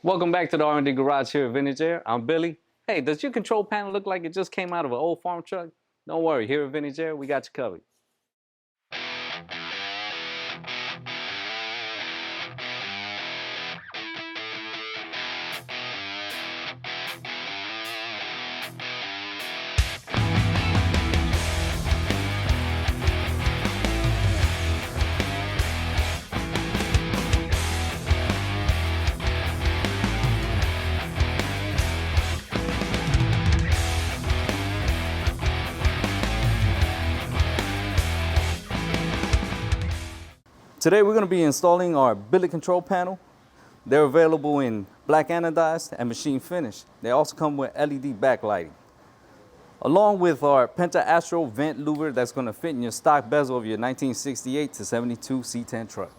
Welcome back to the R&D Garage here at Vintage Air. I'm Billy. Hey, does your control panel look like it just came out of an old farm truck? Don't worry, here at Vintage Air, we got you covered. Today we're going to be installing our billet control panel. They're available in black anodized and machine finish. They also come with LED backlighting. Along with our Astro vent louver that's going to fit in your stock bezel of your 1968 to 72 C10 truck.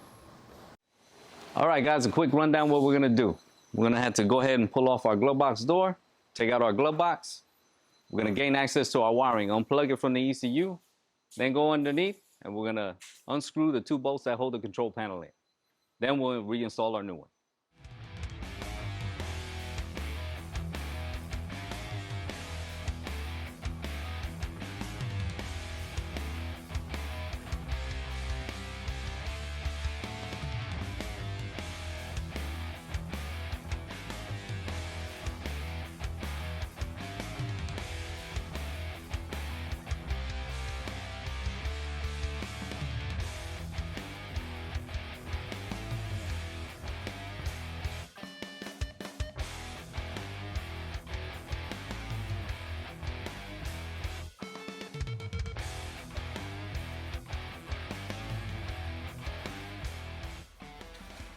All right guys, a quick rundown what we're going to do. We're going to have to go ahead and pull off our glove box door, take out our glove box. We're going to gain access to our wiring, unplug it from the ECU, then go underneath and we're going to unscrew the two bolts that hold the control panel in. Then we'll reinstall our new one.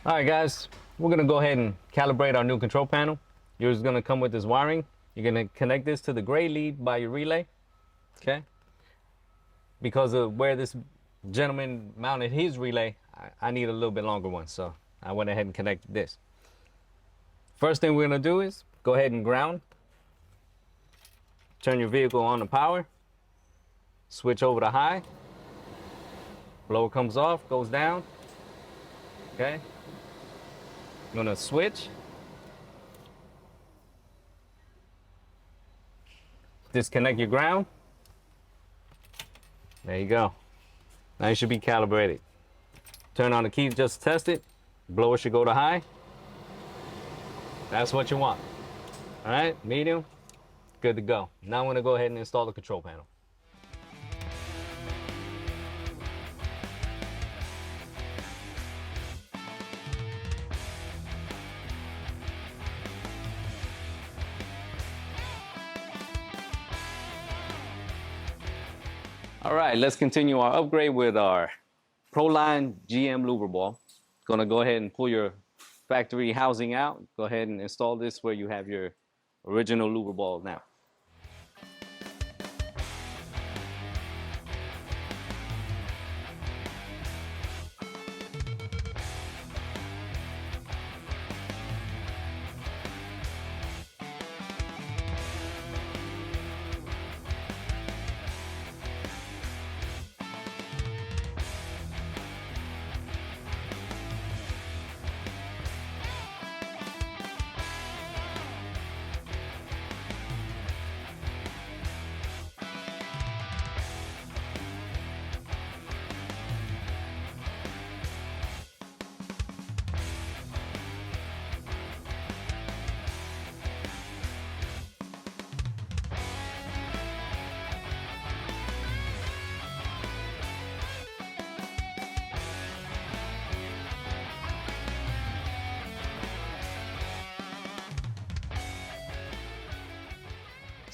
All right guys, we're gonna go ahead and calibrate our new control panel. Yours is gonna come with this wiring. You're gonna connect this to the gray lead by your relay, okay? Because of where this gentleman mounted his relay, I need a little bit longer one, so I went ahead and connected this. First thing we're gonna do is go ahead and ground. Turn your vehicle on to power. Switch over to high. Blower comes off, goes down, okay? I'm gonna switch. Disconnect your ground. There you go. Now you should be calibrated. Turn on the key just to test it. Blower should go to high. That's what you want. All right, medium, good to go. Now I'm gonna go ahead and install the control panel. All right, let's continue our upgrade with our ProLine GM louver ball. Gonna go ahead and pull your factory housing out. Go ahead and install this where you have your original louver ball now.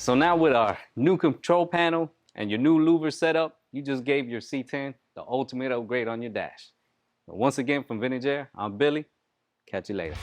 So now with our new control panel and your new louver setup, you just gave your C10 the ultimate upgrade on your dash. But once again from Vintage Air, I'm Billy. Catch you later.